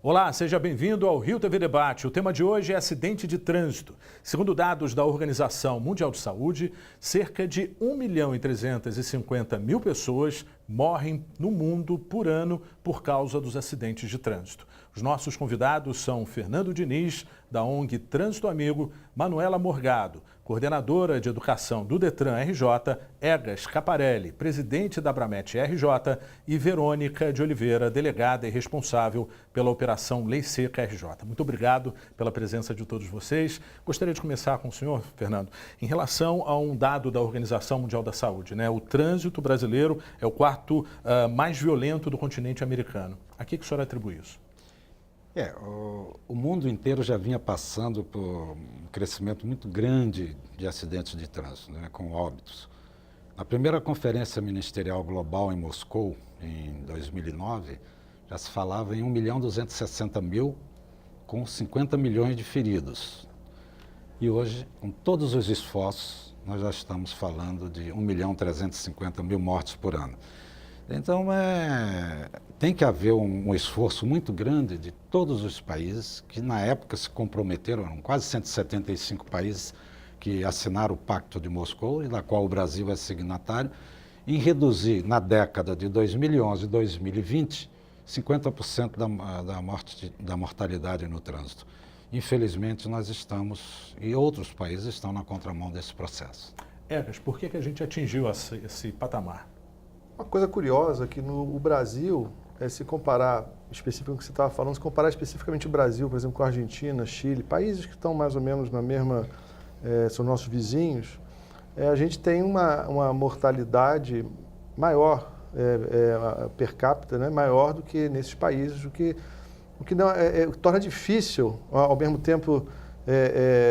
Olá, seja bem-vindo ao Rio TV Debate. O tema de hoje é acidente de trânsito. Segundo dados da Organização Mundial de Saúde, cerca de 1.350.000 pessoas morrem no mundo por ano por causa dos acidentes de trânsito. Os nossos convidados são Fernando Diniz, da ONG Trânsito Amigo, Manuela Morgado, coordenadora de educação do Detran RJ, Egas Caparelli, presidente da Abramet RJ e Verônica de Oliveira, delegada e responsável pela Operação Lei Seca RJ. Muito obrigado pela presença de todos vocês. Gostaria de começar com o senhor, Fernando, em relação a um dado da Organização Mundial da Saúde, né? O trânsito brasileiro é o quarto mais violento do continente americano. A que o senhor atribui isso? O mundo inteiro já vinha passando por um crescimento muito grande de acidentes de trânsito, né, com óbitos. Na primeira conferência ministerial global em Moscou, em 2009, já se falava em 1.260.000, com 50 milhões de feridos. E hoje, com todos os esforços, nós já estamos falando de 1.350.000 mortes por ano. Então, tem que haver um esforço muito grande de todos os países que, na época, se comprometeram, eram quase 175 países que assinaram o Pacto de Moscou, e da qual o Brasil é signatário, em reduzir, na década de 2011 e 2020, 50% da mortalidade no trânsito. Infelizmente, nós estamos, e outros países estão na contramão desse processo. Egas, por que a gente atingiu esse patamar? Uma coisa curiosa é que no Brasil, se comparar, especificamente o que você estava falando, se comparar especificamente o Brasil, por exemplo, com a Argentina, Chile, países que estão mais ou menos na mesma, são nossos vizinhos, a gente tem uma mortalidade maior, per capita, né, maior do que nesses países, o que não, torna difícil, ao mesmo tempo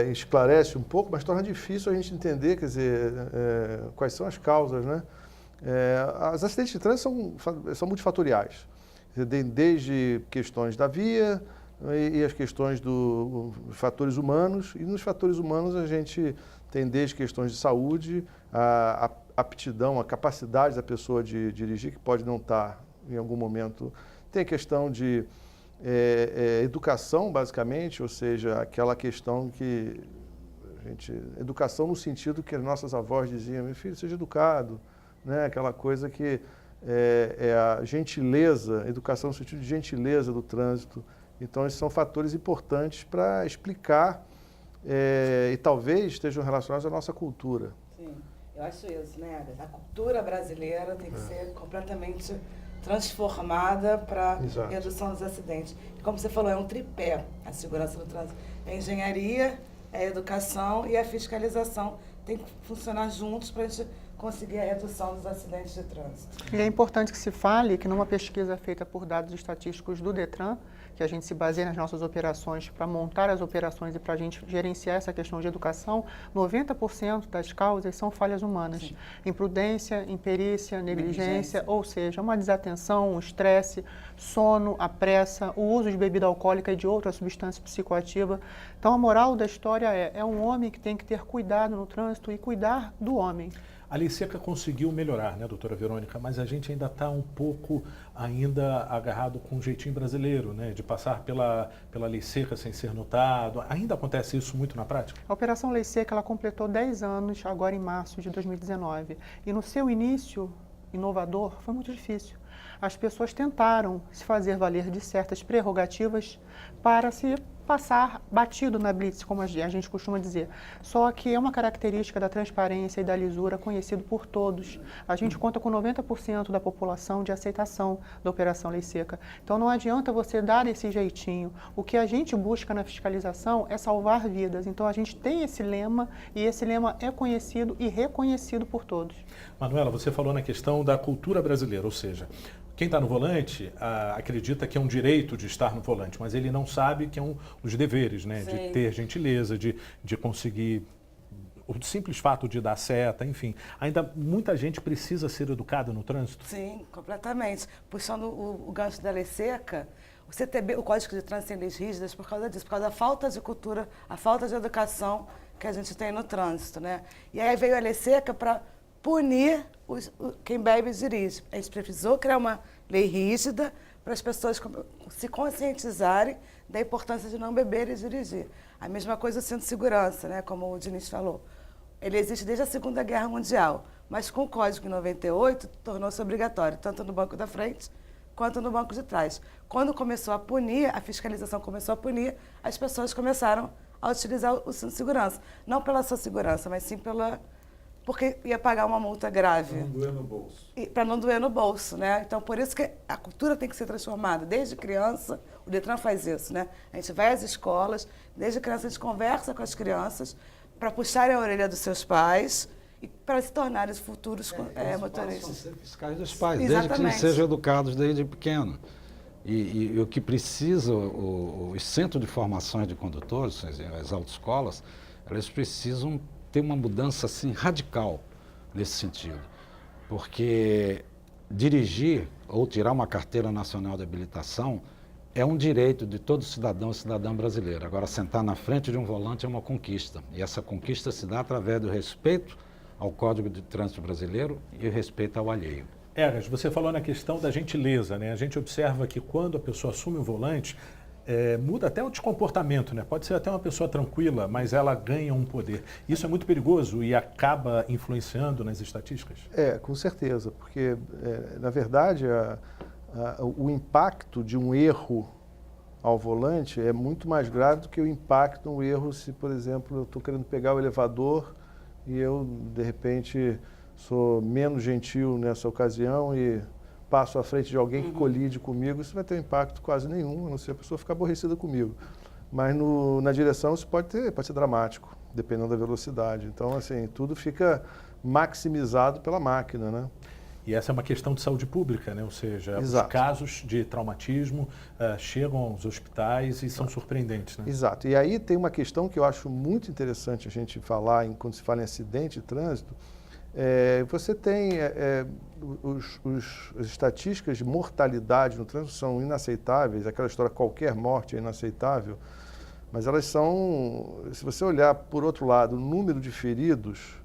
esclarece um pouco, mas torna difícil a gente entender, quer dizer, quais são as causas, né? Os acidentes de trânsito são multifatoriais, desde questões da via e as questões dos fatores humanos. E nos fatores humanos a gente tem desde questões de saúde, a aptidão, a capacidade da pessoa de dirigir, que pode não estar em algum momento. Tem a questão de educação, basicamente, ou seja, aquela questão que educação no sentido que as nossas avós diziam: meu filho, seja educado. Né? Aquela coisa que a gentileza, educação no sentido de gentileza do trânsito. Então, esses são fatores importantes para explicar e talvez estejam relacionados à nossa cultura. Sim, eu acho isso, né? A cultura brasileira tem que ser completamente transformada para a redução dos acidentes. E como você falou, é um tripé a segurança do trânsito. É a engenharia, é a educação e a fiscalização. Tem que funcionar juntos para a gente conseguir a redução dos acidentes de trânsito. E é importante que se fale que numa pesquisa feita por dados estatísticos do Detran, que a gente se baseia nas nossas operações para montar as operações e para a gente gerenciar essa questão de educação, 90% das causas são falhas humanas. Sim. Imprudência, imperícia, negligência, ou seja, uma desatenção, um estresse, sono, a pressa, o uso de bebida alcoólica e de outra substância psicoativa. Então, a moral da história é um homem que tem que ter cuidado no trânsito e cuidar do homem. A Lei Seca conseguiu melhorar, né, doutora Verônica? Mas a gente ainda está um pouco agarrado com um jeitinho brasileiro, né, de passar pela Lei Seca sem ser notado. Ainda acontece isso muito na prática? A Operação Lei Seca ela completou 10 anos agora em março de 2019. E no seu início inovador foi muito difícil. As pessoas tentaram se fazer valer de certas prerrogativas para se passar batido na blitz, como a gente costuma dizer. Só que é uma característica da transparência e da lisura conhecido por todos. A gente conta com 90% da população de aceitação da Operação Lei Seca. Então não adianta você dar esse jeitinho. O que a gente busca na fiscalização é salvar vidas. Então a gente tem esse lema e esse lema é conhecido e reconhecido por todos. Manuela, você falou na questão da cultura brasileira, ou seja, quem está no volante acredita que é um direito de estar no volante, mas ele não sabe que é os deveres, né? Sim. De ter gentileza, de conseguir o simples fato de dar seta, enfim. Ainda muita gente precisa ser educada no trânsito? Sim, completamente. Puxando o gancho da Lei Seca, o CTB, o Código de Trânsito tem leis rígidas por causa disso, por causa da falta de cultura, a falta de educação que a gente tem no trânsito, né? E aí veio a Lei Seca para punir quem bebe e dirige. A gente precisou criar uma lei rígida para as pessoas se conscientizarem da importância de não beber e dirigir. A mesma coisa o cinto de segurança, né? Como o Diniz falou. Ele existe desde a Segunda Guerra Mundial, mas com o Código em 98 tornou-se obrigatório, tanto no banco da frente quanto no banco de trás. Quando começou a punir, a fiscalização começou a punir, as pessoas começaram a utilizar o cinto de segurança. Não pela sua segurança, mas sim porque ia pagar uma multa grave. Para não doer no bolso. Para não doer no bolso, né? Então, por isso que a cultura tem que ser transformada. Desde criança, o Detran faz isso, né? A gente vai às escolas, desde criança a gente conversa com as crianças para puxarem a orelha dos seus pais e para se tornarem os futuros motoristas. São ser fiscais dos pais, Exatamente. desde que eles sejam educados desde pequeno. E o que precisa, os centros de formação de condutores, as autoescolas, elas precisam ter uma mudança assim, radical nesse sentido. Porque dirigir ou tirar uma carteira nacional de habilitação é um direito de todo cidadão e cidadã brasileiro. Agora, sentar na frente de um volante é uma conquista. E essa conquista se dá através do respeito ao Código de Trânsito Brasileiro e o respeito ao alheio. Eras, você falou na questão da gentileza, né? A gente observa que quando a pessoa assume o volante, muda até o comportamento, né? Pode ser até uma pessoa tranquila, mas ela ganha um poder. Isso é muito perigoso e acaba influenciando nas estatísticas? Com certeza, porque, na verdade, o impacto de um erro ao volante é muito mais grave do que o impacto de um erro se, por exemplo, eu estou querendo pegar o elevador e eu, de repente, sou menos gentil nessa ocasião e passo à frente de alguém que colide comigo, isso vai ter impacto quase nenhum, a não ser a pessoa ficar aborrecida comigo. Mas na direção isso pode ser dramático, dependendo da velocidade. Então, assim, tudo fica maximizado pela máquina, né? E essa é uma questão de saúde pública, né? Ou seja, Exato. Os casos de traumatismo chegam aos hospitais e são surpreendentes, né? Exato. E aí tem uma questão que eu acho muito interessante a gente falar quando se fala em acidente de trânsito. Você tem as estatísticas de mortalidade no trânsito são inaceitáveis, aquela história qualquer morte é inaceitável, mas elas são, se você olhar por outro lado, o número de feridos,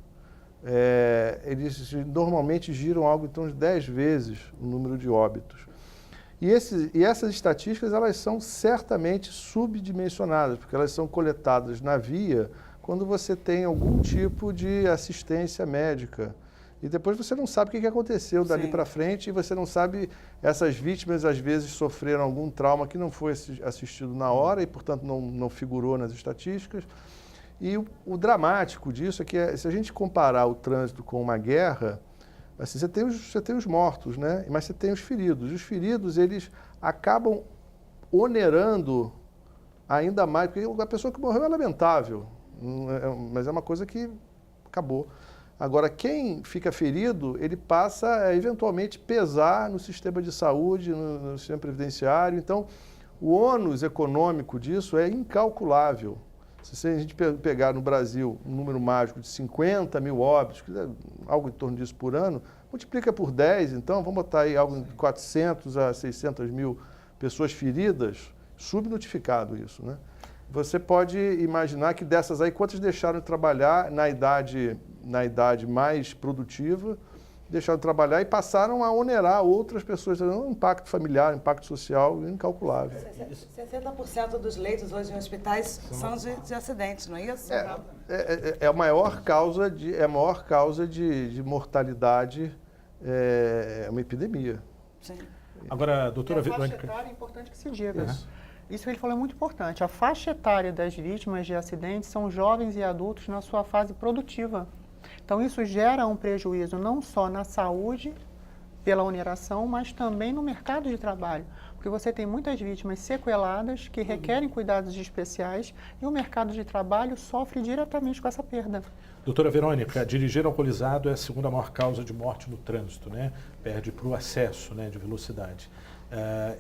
eles normalmente giram algo em torno de 10 vezes o número de óbitos. E essas estatísticas elas são certamente subdimensionadas, porque elas são coletadas na via quando você tem algum tipo de assistência médica. E depois você não sabe o que aconteceu dali para frente e você não sabe, essas vítimas às vezes sofreram algum trauma que não foi assistido na hora e, portanto, não figurou nas estatísticas. E o dramático disso é que se a gente comparar o trânsito com uma guerra, assim, você tem os mortos, né? Mas você tem os feridos. E os feridos, eles acabam onerando ainda mais, porque a pessoa que morreu é lamentável, mas é uma coisa que acabou. Agora, quem fica ferido, ele passa a eventualmente pesar no sistema de saúde, no sistema previdenciário. Então, o ônus econômico disso é incalculável. Se a gente pegar no Brasil um número mágico de 50 mil óbitos, algo em torno disso por ano, multiplica por 10, então vamos botar aí algo de 400 a 600 mil pessoas feridas, subnotificado isso, né? Você pode imaginar que dessas aí, quantas deixaram de trabalhar na idade mais produtiva, deixaram de trabalhar e passaram a onerar outras pessoas, um impacto familiar, impacto social incalculável. 60% dos leitos hoje em hospitais são de acidentes, não é isso? É a maior causa de mortalidade, é uma epidemia. Sim. Agora, doutora A faixa Verônica... etária é importante que se diga. Isso. Isso que ele falou é muito importante. A faixa etária das vítimas de acidentes são jovens e adultos na sua fase produtiva. Então, isso gera um prejuízo não só na saúde, pela oneração, mas também no mercado de trabalho. Porque você tem muitas vítimas sequeladas que requerem cuidados especiais e o mercado de trabalho sofre diretamente com essa perda. Doutora Verônica, dirigir alcoolizado é a segunda maior causa de morte no trânsito, né? Perde para o excesso, né, de velocidade.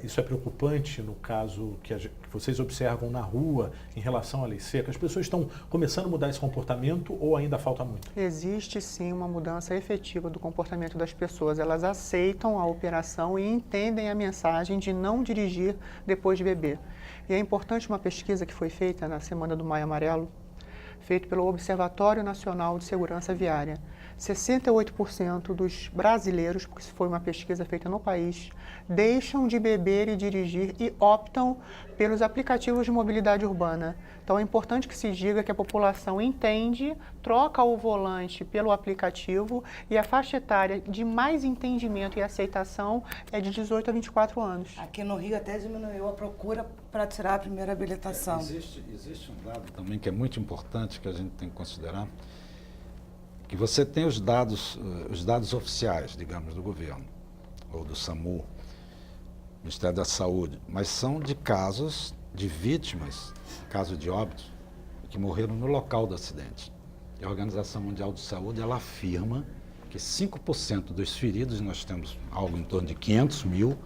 Isso é preocupante no caso que vocês observam na rua em relação à lei seca? As pessoas estão começando a mudar esse comportamento ou ainda falta muito? Existe sim uma mudança efetiva do comportamento das pessoas. Elas aceitam a operação e entendem a mensagem de não dirigir depois de beber. E é importante uma pesquisa que foi feita na Semana do Maio Amarelo, feita pelo Observatório Nacional de Segurança Viária. 68% dos brasileiros, porque isso foi uma pesquisa feita no país, deixam de beber e dirigir e optam pelos aplicativos de mobilidade urbana. Então é importante que se diga que a população entende, troca o volante pelo aplicativo e a faixa etária de mais entendimento e aceitação é de 18 a 24 anos. Aqui no Rio até diminuiu a procura para tirar a primeira habilitação. Existe um dado também que é muito importante que a gente tem que considerar, que você tem os dados oficiais, digamos, do governo, ou do SAMU, Ministério da Saúde, mas são de casos de vítimas, casos de óbitos, que morreram no local do acidente. E a Organização Mundial de Saúde, ela afirma que 5% dos feridos, nós temos algo em torno de 500 mil,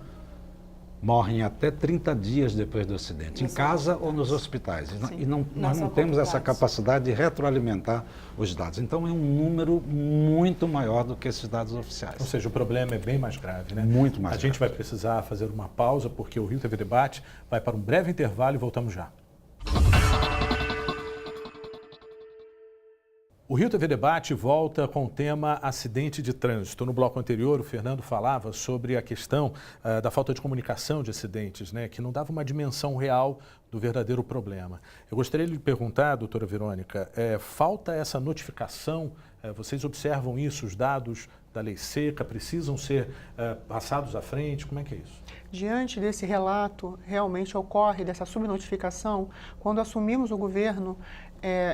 morrem até 30 dias depois do acidente, em casa ou nos hospitais. E nós não temos essa capacidade de retroalimentar os dados. Então é um número muito maior do que esses dados oficiais. Ou seja, o problema é bem mais grave, né? Muito mais grave. A gente vai precisar fazer uma pausa, porque o Rio TV Debate vai para um breve intervalo e voltamos já. O Rio TV Debate volta com o tema acidente de trânsito. No bloco anterior, o Fernando falava sobre a questão da falta de comunicação de acidentes, né, que não dava uma dimensão real do verdadeiro problema. Eu gostaria de lhe perguntar, doutora Verônica, falta essa notificação? Vocês observam isso? Os dados da lei seca precisam ser passados à frente? Como é que é isso? Diante desse relato, realmente ocorre dessa subnotificação, quando assumimos o governo,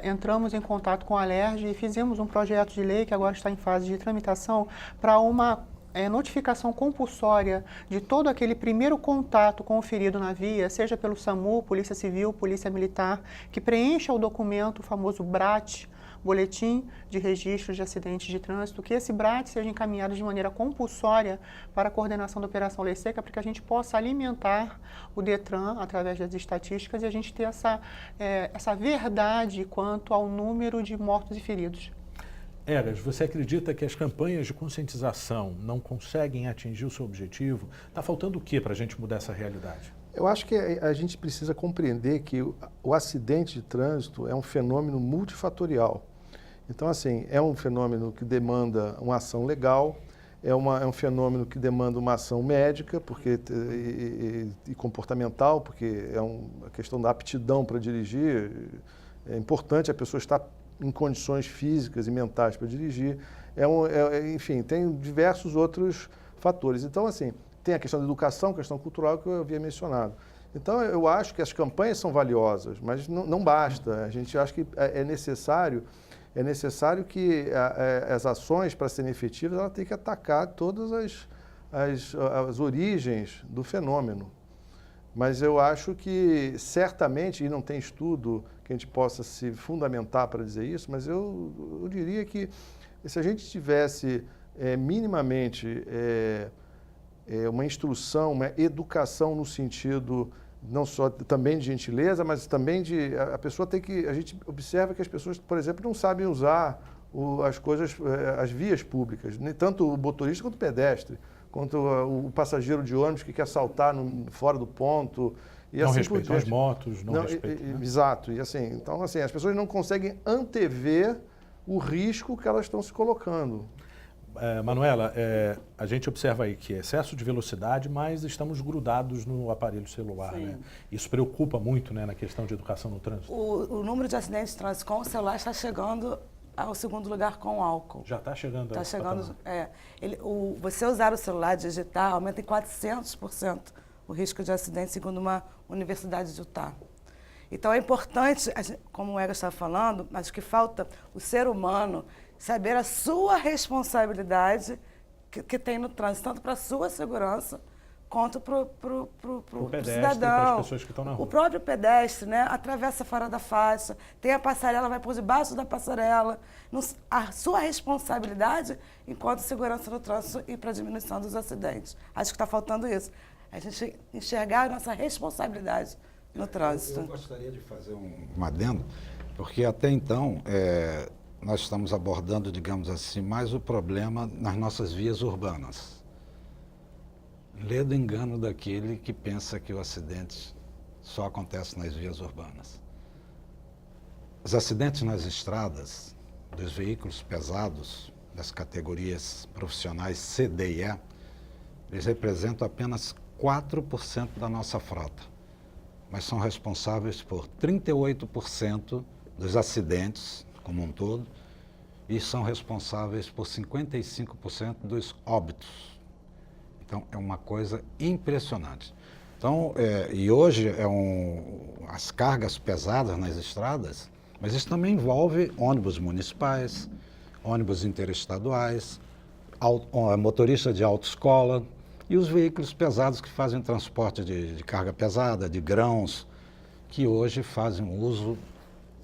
entramos em contato com a Alerj e fizemos um projeto de lei que agora está em fase de tramitação para uma notificação compulsória de todo aquele primeiro contato com o ferido na via, seja pelo SAMU, Polícia Civil, Polícia Militar, que preencha o documento, o famoso BRAT, Boletim de Registro de Acidentes de Trânsito, que esse BRAT seja encaminhado de maneira compulsória para a coordenação da Operação Lei Seca, para que a gente possa alimentar o DETRAN através das estatísticas e a gente ter essa verdade quanto ao número de mortos e feridos. Egas, você acredita que as campanhas de conscientização não conseguem atingir o seu objetivo? Está faltando o que para a gente mudar essa realidade? Eu acho que a gente precisa compreender que o acidente de trânsito é um fenômeno multifatorial. Então, assim, é um fenômeno que demanda uma ação legal, é um fenômeno que demanda uma ação médica e comportamental, porque a questão da aptidão para dirigir. É importante a pessoa estar em condições físicas e mentais para dirigir. Enfim, tem diversos outros fatores. Então, assim, tem a questão da educação, questão cultural que eu havia mencionado. Então, eu acho que as campanhas são valiosas, mas não basta. A gente acha que é necessário que as ações, para serem efetivas, ela tem que atacar todas as origens do fenômeno. Mas eu acho que, certamente, e não tem estudo que a gente possa se fundamentar para dizer isso, mas eu diria que se a gente tivesse minimamente uma instrução, uma educação no sentido não só também de gentileza, mas também a pessoa tem que, a gente observa que as pessoas, por exemplo, não sabem usar as vias públicas, nem tanto o motorista quanto o pedestre, quanto o passageiro de ônibus que quer saltar fora do ponto. E não assim respeitam as motos, não respeitam. Né? Exato. E assim, então, assim, as pessoas não conseguem antever o risco que elas estão se colocando. Manuela, a gente observa aí que é excesso de velocidade, mas estamos grudados no aparelho celular, né? Isso preocupa muito, né, na questão de educação no trânsito. O número de acidentes de trânsito com o celular está chegando ao segundo lugar com o álcool. Já está chegando. Está chegando. Você usar o celular, digitar, aumenta em 400% o risco de acidente, segundo uma universidade de Utah. Então é importante, como o Egas estava falando, acho que falta o ser humano saber a sua responsabilidade que tem no trânsito, tanto para a sua segurança quanto para o cidadão. Para as pessoas que estão na rua. O próprio pedestre, né, atravessa fora da faixa, tem a passarela, vai por debaixo da passarela. A sua responsabilidade enquanto segurança no trânsito e para a diminuição dos acidentes. Acho que está faltando isso. A gente enxergar a nossa responsabilidade no trânsito. Eu gostaria de fazer um adendo, porque até então nós estamos abordando, digamos assim, mais o problema nas nossas vias urbanas. Lê do engano daquele que pensa que o acidente só acontece nas vias urbanas. Os acidentes nas estradas dos veículos pesados, das categorias profissionais C, D e E, eles representam apenas 4% da nossa frota, mas são responsáveis por 38% dos acidentes como um todo e são responsáveis por 55% dos óbitos. Então, é uma coisa impressionante. Então, e hoje as cargas pesadas nas estradas, mas isso também envolve ônibus municipais, ônibus interestaduais, motorista de autoescola e os veículos pesados que fazem transporte de carga pesada, de grãos, que hoje fazem um uso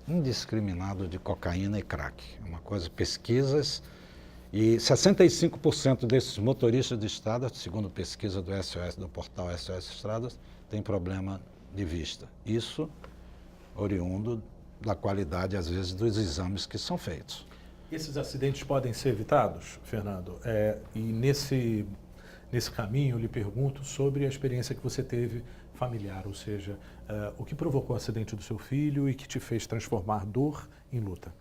indiscriminado de cocaína e crack. É uma coisa, pesquisas, e 65% desses motoristas de estrada, segundo pesquisa do SOS, do portal SOS Estradas, tem problema de vista. Isso oriundo da qualidade, às vezes, dos exames que são feitos. Esses acidentes podem ser evitados, Fernando? E nesse caminho, eu lhe pergunto sobre a experiência que você teve familiar, ou seja, o que provocou o acidente do seu filho e que te fez transformar dor em luta?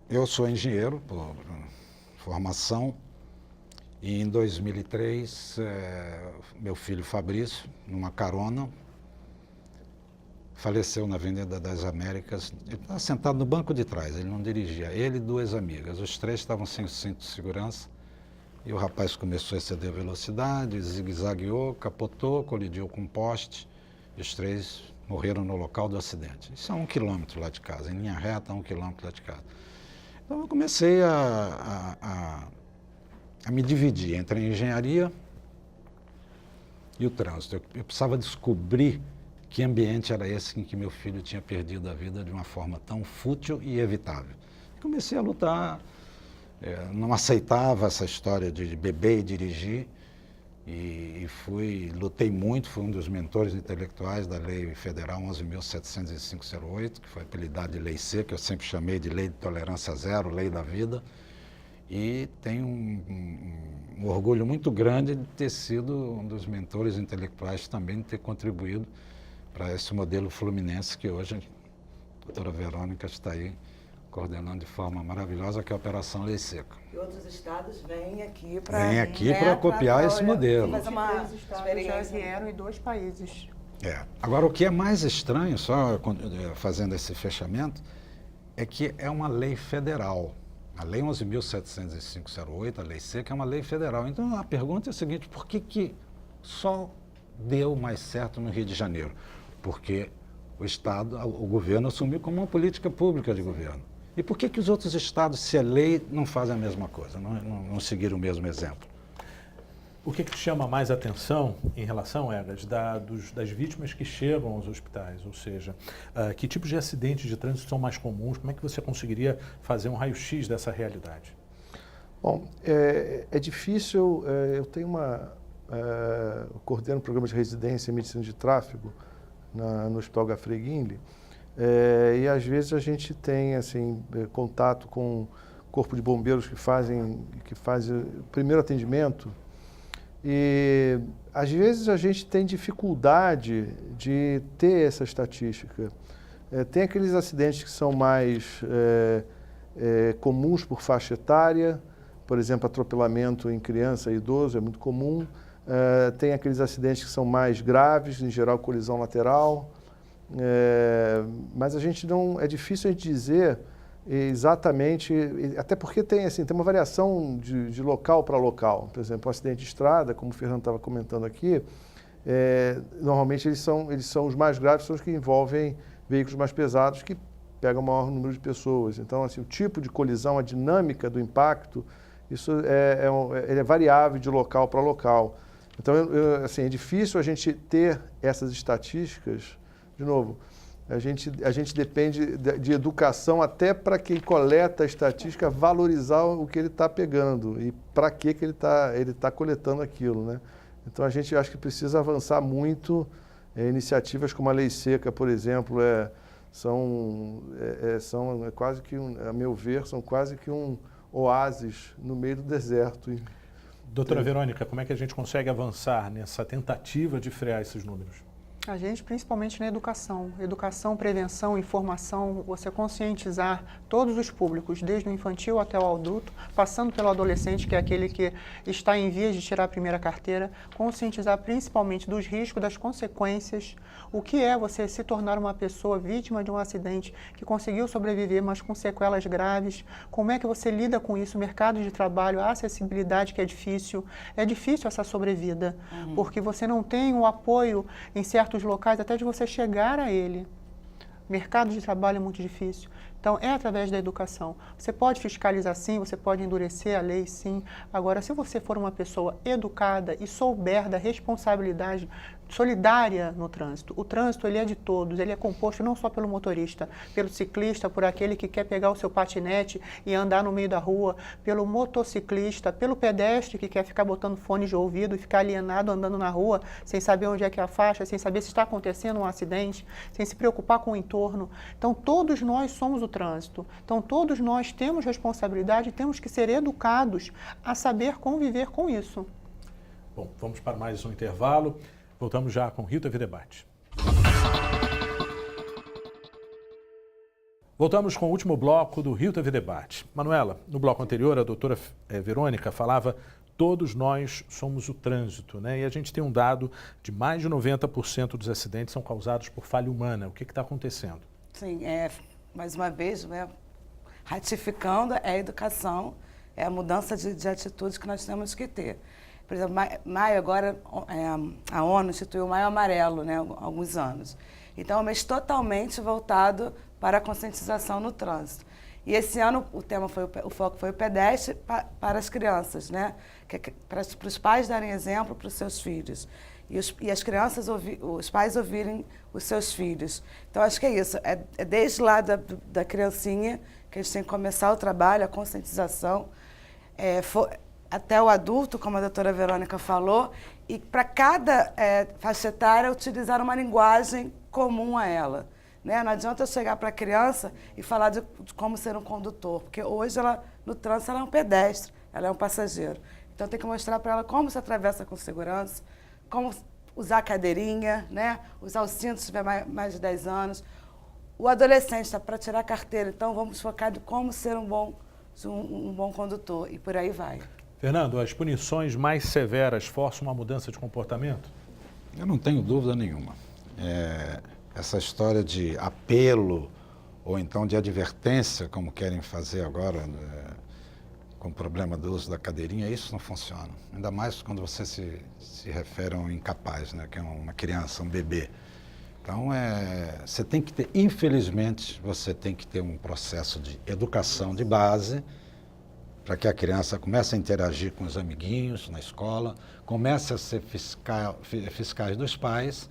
Eu sou engenheiro por formação e em 2003, meu filho Fabrício, numa carona, faleceu na Avenida das Américas. Ele estava sentado no banco de trás, ele não dirigia. Ele e duas amigas. Os três estavam sem o cinto de segurança. E o rapaz começou a exceder a velocidade, zigue-zagueou, capotou, colidiu com um poste. E os três morreram no local do acidente. Isso é 1 quilômetro lá de casa, em linha reta, 1 quilômetro lá de casa. Então eu comecei a me dividir entre a engenharia e o trânsito. Eu precisava descobrir que ambiente era esse em que meu filho tinha perdido a vida de uma forma tão fútil e evitável. Comecei a lutar, não aceitava essa história de beber e dirigir, e lutei muito, fui um dos mentores intelectuais da Lei Federal 11.705/08, que foi apelidada de Lei C, que eu sempre chamei de Lei de Tolerância Zero, Lei da Vida, e tenho um orgulho muito grande de ter sido um dos mentores intelectuais também, de ter contribuído para esse modelo fluminense que hoje a doutora Verônica está aí coordenando de forma maravilhosa, que é a Operação Lei Seca. E outros estados vêm aqui para... Vêm aqui para copiar esse modelo. Fazer uma experiência. Já vieram em 2 países. Agora, o que é mais estranho, só fazendo esse fechamento, é que é uma lei federal. A Lei 11.705/08, a Lei Seca, é uma lei federal. Então, a pergunta é a seguinte: por que só deu mais certo no Rio de Janeiro? Porque o Estado, o governo assumiu como uma política pública de governo. E por que os outros estados, se é lei, não fazem a mesma coisa, não seguiram o mesmo exemplo? O que te chama mais atenção em relação, Egas, das vítimas que chegam aos hospitais? Ou seja, que tipos de acidentes de trânsito são mais comuns? Como é que você conseguiria fazer um raio-x dessa realidade? Bom, é difícil. Eu tenho eu coordeno um programa de residência em medicina de tráfego no Hospital Gafreguinle, e às vezes a gente tem assim, contato com o corpo de bombeiros que fazem o primeiro atendimento, e às vezes a gente tem dificuldade de ter essa estatística. Tem aqueles acidentes que são mais comuns por faixa etária, por exemplo, atropelamento em criança e idoso é muito comum. Tem aqueles acidentes que são mais graves, em geral colisão lateral, mas a gente não, é difícil a gente dizer exatamente, até porque tem uma variação de local para local. Por exemplo, o acidente de estrada, como o Fernando estava comentando aqui, normalmente eles são os mais graves, são os que envolvem veículos mais pesados que pegam o maior número de pessoas. Então, assim, o tipo de colisão, a dinâmica do impacto, isso ele é variável de local para local. Então, assim, é difícil a gente ter essas estatísticas. De novo, a gente depende de educação até para quem coleta a estatística valorizar o que ele está pegando e para que ele tá coletando aquilo, né? Então, a gente acho que precisa avançar muito. Iniciativas como a Lei Seca, por exemplo, são quase que, a meu ver, são quase que um oásis no meio do deserto. Doutora Verônica, como é que a gente consegue avançar nessa tentativa de frear esses números? A gente, principalmente na educação. Educação, prevenção, informação, você conscientizar todos os públicos, desde o infantil até o adulto, passando pelo adolescente, que é aquele que está em vias de tirar a primeira carteira, conscientizar principalmente dos riscos, das consequências, o que é você se tornar uma pessoa vítima de um acidente que conseguiu sobreviver, mas com sequelas graves, como é que você lida com isso, mercado de trabalho, a acessibilidade que é difícil essa sobrevida, porque você não tem o apoio em certos locais até de você chegar a ele. Mercado de trabalho é muito difícil. Então, é através da educação. Você pode fiscalizar sim, você pode endurecer a lei sim. Agora, se você for uma pessoa educada e souber da responsabilidade solidária no trânsito, o trânsito ele é de todos, ele é composto não só pelo motorista, pelo ciclista, por aquele que quer pegar o seu patinete e andar no meio da rua, pelo motociclista, pelo pedestre que quer ficar botando fone de ouvido e ficar alienado andando na rua, sem saber onde é que é a faixa, sem saber se está acontecendo um acidente, sem se preocupar com o entorno. Então, todos nós somos o trânsito. Então, todos nós temos responsabilidade e temos que ser educados a saber conviver com isso. Bom, vamos para mais um intervalo. Voltamos já com Rio TV Debate. Voltamos com o último bloco do Rio TV Debate. Manuela, no bloco anterior, a doutora Verônica falava: todos nós somos o trânsito, né? E a gente tem um dado de mais de 90% dos acidentes são causados por falha humana. O que está acontecendo? Sim, mais uma vez, né, ratificando a educação, é a mudança de atitude que nós temos que ter. Por exemplo, maio agora, a ONU instituiu o Maio Amarelo, né, há alguns anos. Então, é um mês totalmente voltado para a conscientização no trânsito. E esse ano o foco foi o pedestre para as crianças, né, para os pais darem exemplo para os seus filhos. E as crianças, os pais ouvirem os seus filhos. Então, acho que é isso. É desde lá da criancinha que a gente tem que começar o trabalho, a conscientização, até o adulto, como a doutora Verônica falou, e para cada faixa etária utilizar uma linguagem comum a ela. Né? Não adianta eu chegar para a criança e falar de como ser um condutor, porque hoje no trânsito ela é um pedestre, ela é um passageiro. Então tem que mostrar para ela como se atravessa com segurança, como usar a cadeirinha, né? Usar o cinto se tiver mais de 10 anos. O adolescente está para tirar a carteira, então vamos focar em como ser um bom condutor e por aí vai. Fernando, as punições mais severas forçam uma mudança de comportamento? Eu não tenho dúvida nenhuma. Essa história de apelo ou então de advertência, como querem fazer agora, com o problema do uso da cadeirinha, isso não funciona. Ainda mais quando você se refere a um incapaz, né, que é uma criança, um bebê. Então, você tem que ter, infelizmente, você tem que ter um processo de educação de base para que a criança comece a interagir com os amiguinhos na escola, comece a ser fiscais dos pais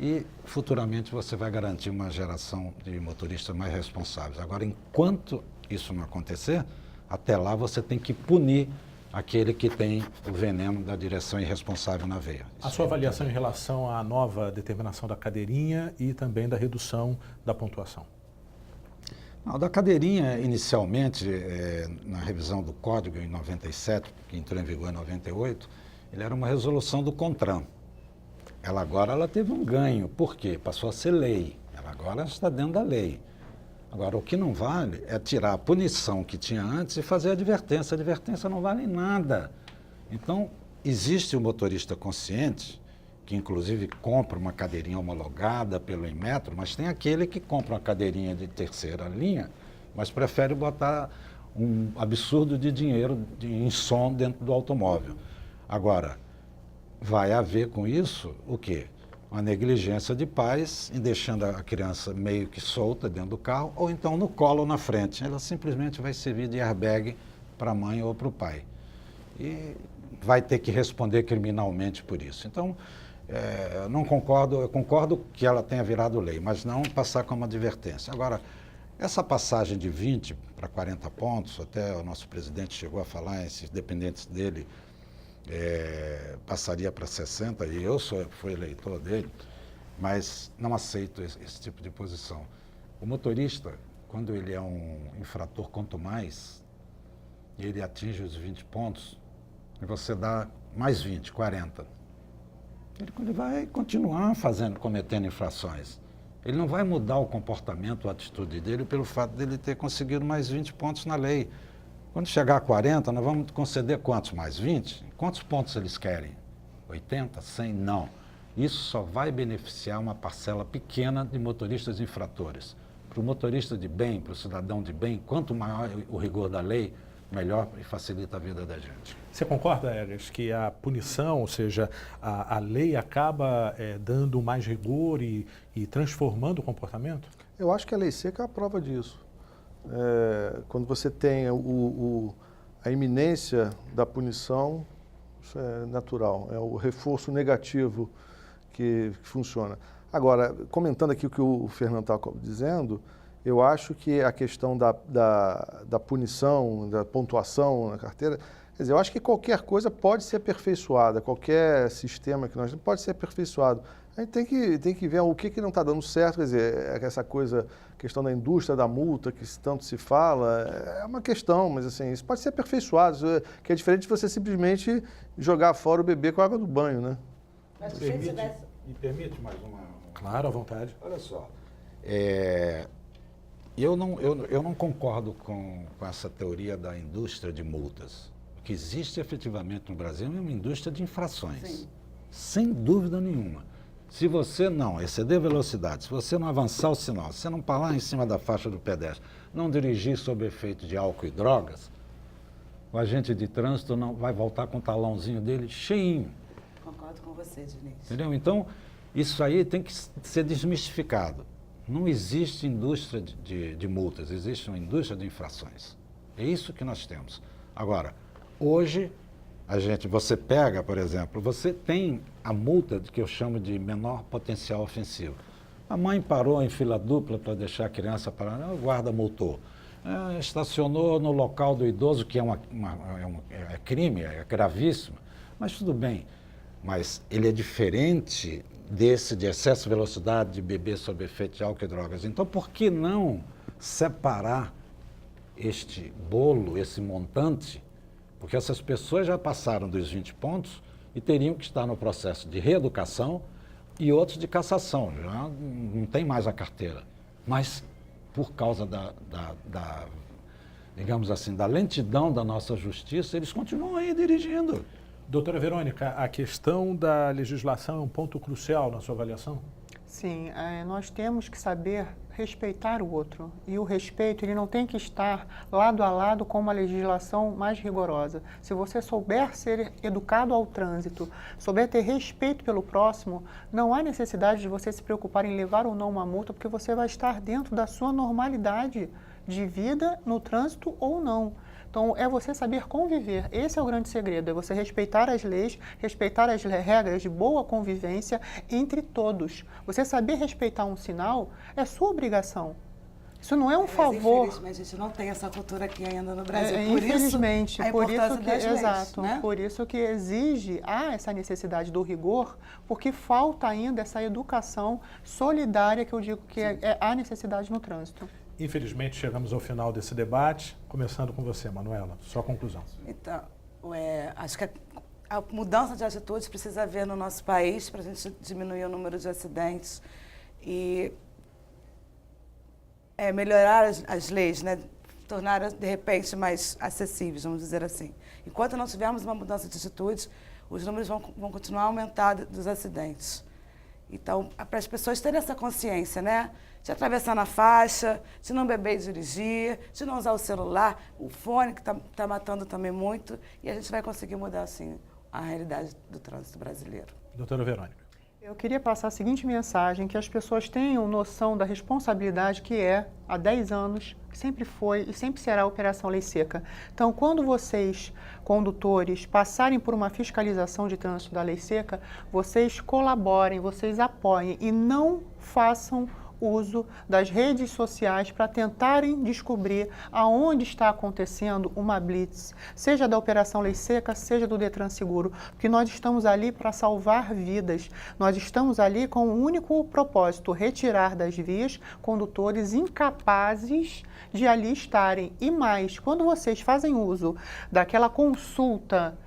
e, futuramente, você vai garantir uma geração de motoristas mais responsáveis. Agora, enquanto isso não acontecer, até lá você tem que punir aquele que tem o veneno da direção irresponsável na veia. A sua avaliação em relação à nova determinação da cadeirinha e também da redução da pontuação? Não, da cadeirinha, inicialmente, na revisão do Código em 97, que entrou em vigor em 98, ele era uma resolução do CONTRAN. Agora ela teve um ganho. Por quê? Passou a ser lei. Ela agora está dentro da lei. Agora, o que não vale é tirar a punição que tinha antes e fazer a advertência. A advertência não vale nada. Então, existe o motorista consciente, que inclusive compra uma cadeirinha homologada pelo Inmetro, mas tem aquele que compra uma cadeirinha de terceira linha, mas prefere botar um absurdo de dinheiro em som dentro do automóvel. Agora, vai haver com isso o quê? Uma negligência de pais em deixando a criança meio que solta dentro do carro, ou então no colo ou na frente. Ela simplesmente vai servir de airbag para a mãe ou para o pai. E vai ter que responder criminalmente por isso. Então, eu concordo que ela tenha virado lei, mas não passar como advertência. Agora, essa passagem de 20 para 40 pontos, até o nosso presidente chegou a falar, esses dependentes dele passaria para 60, e eu fui eleitor dele, mas não aceito esse tipo de posição. O motorista, quando ele é um infrator, quanto mais, ele atinge os 20 pontos, e você dá mais 20, 40. Ele vai continuar cometendo infrações. Ele não vai mudar o comportamento, a atitude dele pelo fato dele ter conseguido mais 20 pontos na lei. Quando chegar a 40, nós vamos conceder quantos mais? 20? Quantos pontos eles querem? 80? 100? Não. Isso só vai beneficiar uma parcela pequena de motoristas infratores. Para o motorista de bem, para o cidadão de bem, quanto maior o rigor da lei, melhor e facilita a vida da gente. Você concorda, Egas, que a punição, ou seja, a lei acaba dando mais rigor e transformando o comportamento? Eu acho que a lei seca é a prova disso. Quando você tem a iminência da punição, isso é natural, é o reforço negativo que funciona. Agora, comentando aqui o que o Fernando está dizendo, eu acho que a questão da punição, da pontuação na carteira, quer dizer, eu acho que qualquer coisa pode ser aperfeiçoada, qualquer sistema que nós temos pode ser aperfeiçoado. A gente tem que ver o que não está dando certo, quer dizer, essa coisa, questão da indústria da multa, que tanto se fala, é uma questão, mas assim, isso pode ser aperfeiçoado, que é diferente de você simplesmente jogar fora o bebê com a água do banho, né? Me permite mais uma... Claro, à vontade. Olha só, eu não concordo com essa teoria da indústria de multas. O que existe efetivamente no Brasil é uma indústria de infrações. Sim. Sem dúvida nenhuma. Se você não exceder velocidade, se você não avançar o sinal, se você não parar em cima da faixa do pedestre, não dirigir sob efeito de álcool e drogas, o agente de trânsito não vai voltar com o talãozinho dele cheinho. Concordo com você, Diniz. Entendeu? Então, isso aí tem que ser desmistificado. Não existe indústria de multas, existe uma indústria de infrações. É isso que nós temos. Agora, hoje, você pega, por exemplo, você tem a multa que eu chamo de menor potencial ofensivo. A mãe parou em fila dupla para deixar a criança parar, o guarda multou. Estacionou no local do idoso, que é crime, é gravíssimo, mas tudo bem. Mas ele é diferente desse de excesso de velocidade, de beber sob efeito de álcool e drogas. Então, por que não separar este bolo, esse montante? Porque essas pessoas já passaram dos 20 pontos e teriam que estar no processo de reeducação e outros de cassação. Já não tem mais a carteira. Mas, por causa digamos assim, da lentidão da nossa justiça, eles continuam aí dirigindo. Doutora Verônica, a questão da legislação é um ponto crucial na sua avaliação? Sim, nós temos que saber respeitar o outro. E o respeito, ele não tem que estar lado a lado com uma legislação mais rigorosa. Se você souber ser educado ao trânsito, souber ter respeito pelo próximo, não há necessidade de você se preocupar em levar ou não uma multa, porque você vai estar dentro da sua normalidade de vida no trânsito ou não. Então, é você saber conviver. Esse é o grande segredo, é você respeitar as leis, respeitar as regras de boa convivência entre todos. Você saber respeitar um sinal é sua obrigação. Isso não é um favor. Infelizmente, a gente não tem essa cultura aqui ainda no Brasil. Infelizmente, por isso que, exato, né? Por isso que há essa necessidade do rigor, porque falta ainda essa educação solidária que eu digo que há necessidade no trânsito. Infelizmente, chegamos ao final desse debate, começando com você, Manuela. Sua conclusão. Então, acho que a mudança de atitude precisa haver no nosso país para a gente diminuir o número de acidentes e melhorar as leis, né? Tornar, de repente, mais acessíveis, vamos dizer assim. Enquanto não tivermos uma mudança de atitude, os números vão continuar a aumentar dos acidentes. Então, para as pessoas terem essa consciência, né? De atravessar na faixa, de não beber e dirigir, de não usar o celular, o fone, que está matando também muito, e a gente vai conseguir mudar, assim, a realidade do trânsito brasileiro. Doutora Verônica. Eu queria passar a seguinte mensagem, que as pessoas tenham noção da responsabilidade que há 10 anos, que sempre foi e sempre será a Operação Lei Seca. Então, quando vocês, condutores, passarem por uma fiscalização de trânsito da Lei Seca, vocês colaborem, vocês apoiem e não façam uso das redes sociais para tentarem descobrir aonde está acontecendo uma blitz, seja da Operação Lei Seca, seja do Detran Seguro, porque nós estamos ali para salvar vidas, nós estamos ali com o único propósito, retirar das vias condutores incapazes de ali estarem. E mais, quando vocês fazem uso daquela consulta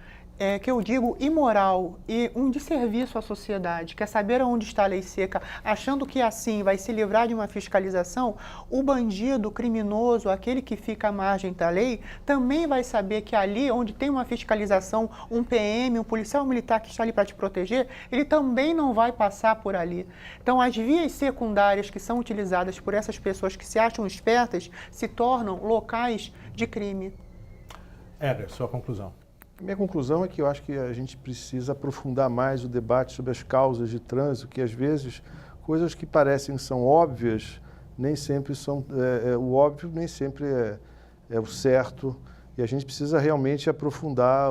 que eu digo imoral e um desserviço à sociedade, quer saber onde está a lei seca, achando que assim vai se livrar de uma fiscalização, o bandido, o criminoso, aquele que fica à margem da lei, também vai saber que ali onde tem uma fiscalização, um PM, um policial militar que está ali para te proteger, ele também não vai passar por ali. Então, as vias secundárias que são utilizadas por essas pessoas que se acham espertas se tornam locais de crime. Éder, sua conclusão. Minha conclusão é que eu acho que a gente precisa aprofundar mais o debate sobre as causas de trânsito, que às vezes coisas que parecem que são óbvias, nem sempre são, o óbvio nem sempre é o certo, e a gente precisa realmente aprofundar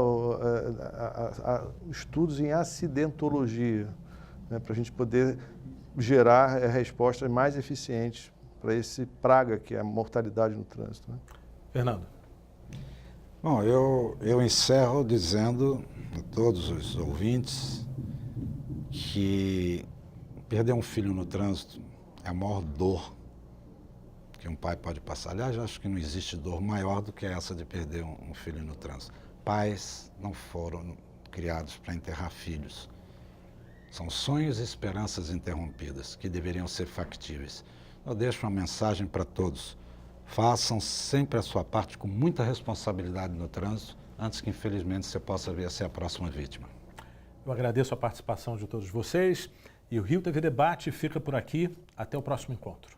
estudos em acidentologia, né, para a gente poder gerar respostas mais eficientes para esse praga que é a mortalidade no trânsito. Né? Fernando. Bom, eu encerro dizendo a todos os ouvintes que perder um filho no trânsito é a maior dor que um pai pode passar. Aliás, eu acho que não existe dor maior do que essa de perder um filho no trânsito. Pais não foram criados para enterrar filhos. São sonhos e esperanças interrompidas que deveriam ser factíveis. Eu deixo uma mensagem para todos. Façam sempre a sua parte com muita responsabilidade no trânsito, antes que, infelizmente, você possa vir a ser a próxima vítima. Eu agradeço a participação de todos vocês e o Rio TV Debate fica por aqui. Até o próximo encontro.